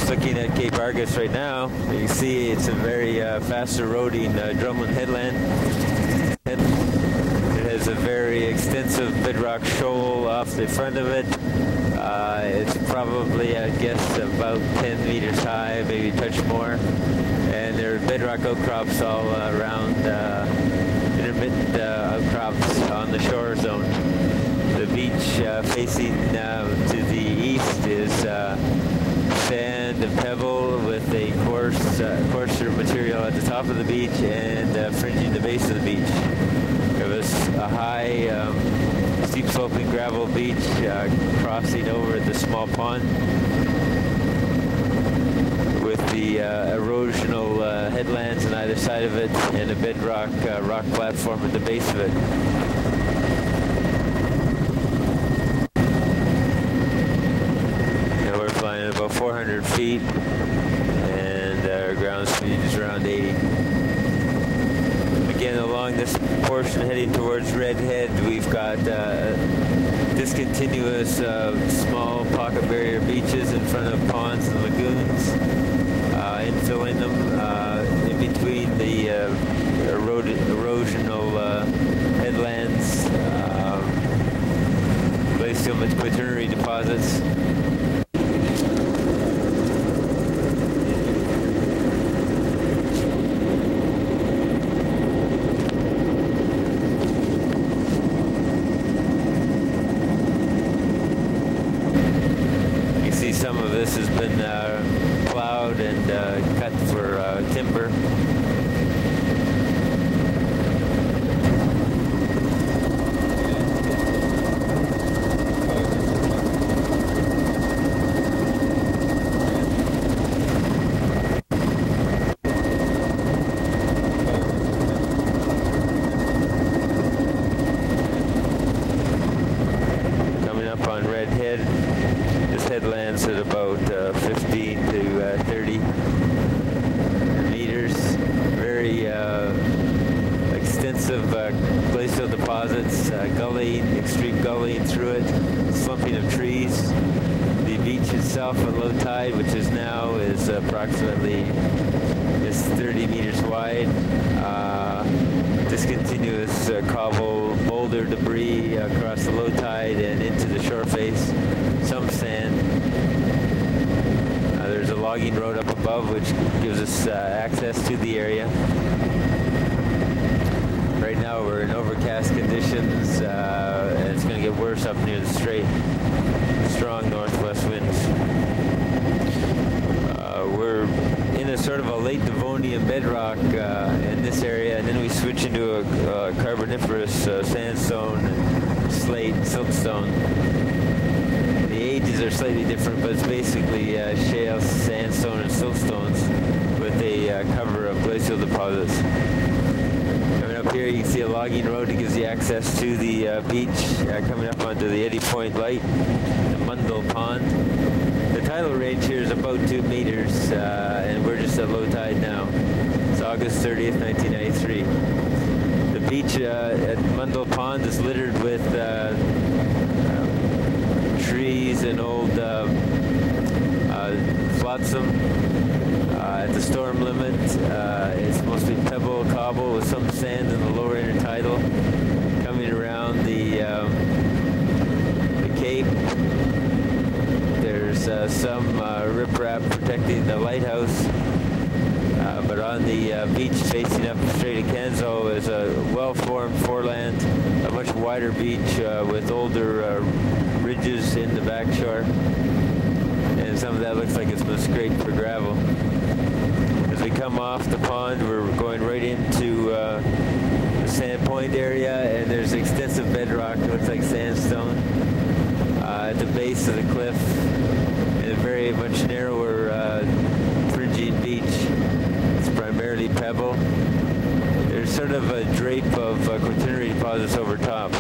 Just looking at Cape Argos right now, you can see it's a very fast eroding drumlin headland. It has a very extensive bedrock shoal off the front of it. It's probably, I guess, about 10 meters high, maybe a touch more. And there are bedrock outcrops all around, intermittent outcrops on the shore zone. The beach facing to the east is sand and pebble with a coarser material at the top of the beach and fringing the base of the beach. It was a high, steep sloping gravel beach crossing over the small pond with the erosional headlands on either side of it and a bedrock rock platform at the base of it. Now we're flying at about 400 feet and our ground speed is around 80. Again, along this portion heading towards Red Head, we've got discontinuous small pocket barrier beaches in front of ponds and lagoons, infilling them in between the erosional headlands, glacial quaternary deposits. Some of this has been plowed and cut for timber. Coming up on Red Head. This headland's at about 15 to 30 meters. Very extensive glacial deposits, extreme gullying through it, slumping of trees. The beach itself at low tide, which is now, is approximately 30 meters wide. Discontinuous cobble boulder debris across the low tide and into the shore face. Some sand. There's a logging road up above which gives us access to the area. Right now we're in overcast conditions and it's going to get worse up near the strait. Strong northwest winds. We're in a sort of a late Devonian bedrock in this area, and then we switch into a carboniferous sandstone, slate, siltstone. The ages are slightly different, but it's basically shale, sandstone, and siltstones with a cover of glacial deposits. Coming up here, you can see a logging road that gives you access to the beach, coming up onto the Eddy Point Light, the Mundell Pond. The tidal range here is about 2 meters, and we're just at low tide now. It's August 30th, 1993. The beach at Mundell Pond is littered with trees and old flotsam at the storm limit. It's mostly pebble, cobble with some sand in the lower intertidal. Coming around the cape, there's some riprap protecting the lighthouse. But on the beach facing up the Strait of Canso is a well-formed foreland, a much wider beach with older ridges in the back shore. And some of that looks like it's been scraped for gravel. As we come off the pond, we're going right into the Sand Point area, and there's extensive bedrock that looks like sandstone at the base of the cliff, and a very much narrower Phrygian beach. It's primarily pebble. There's sort of a drape of quaternary deposits over top.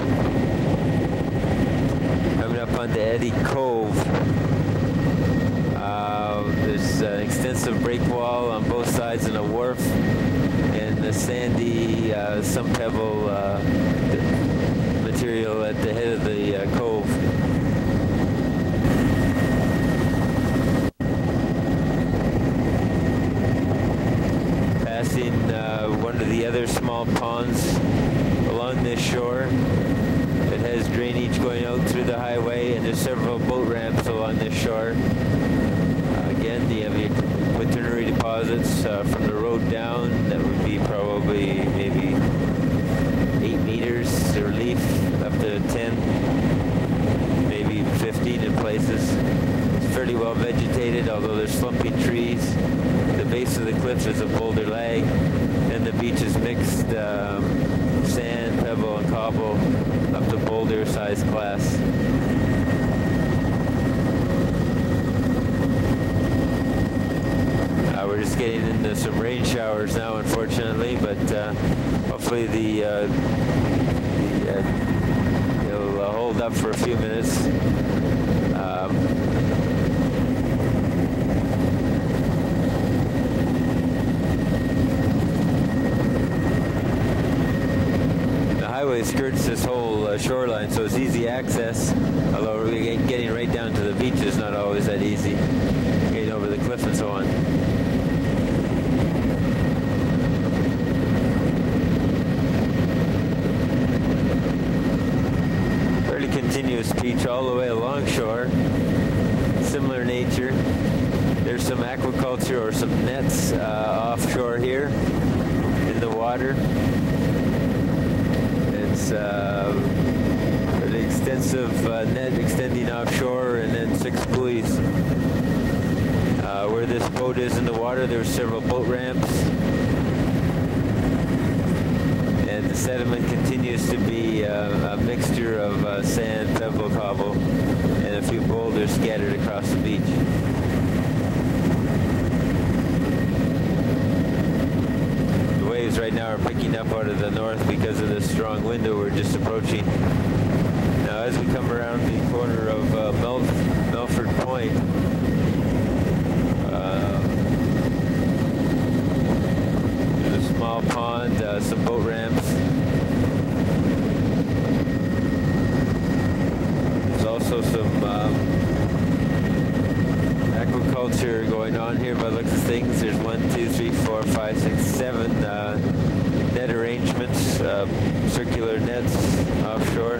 Coming up onto Eddy Cove, there's an extensive break wall on both sides and a wharf, and the sandy, some pebble material at the head of the cove. using one of the other small ponds along this shore. It has drainage going out through the highway, and there's several boat ramps along this shore. Again, you have your quaternary deposits from the road down. That would be probably maybe 8 meters of relief, up to 10, maybe 15 in places. It's fairly well vegetated, although there's slumpy trees. The base of the cliff is a boulder lag, and the beach is mixed sand, pebble, and cobble up to boulder size class. We're just getting into some rain showers now, unfortunately, but hopefully it'll hold up for a few minutes. The highway skirts this whole shoreline, so it's easy access, although getting right down to the beach is not always that easy, getting over the cliff and so on. Continuous beach all the way along shore, similar nature. There's some aquaculture or some nets offshore here in the water. It's an extensive net extending offshore, and then 6 buoys. Where this boat is in the water, there's several boat ramps. And the sediment continues to be a mixture of sand, pebble, cobble, and a few boulders scattered across the beach. The waves right now are picking up out of the north because of the strong wind that we're just approaching. Now, as we come around the corner of Melford Point, there's a small pond, some boat ramps. Also some aquaculture going on here by the looks of things. There's 1, 2, 3, 4, 5, 6, 7 net arrangements, circular nets offshore.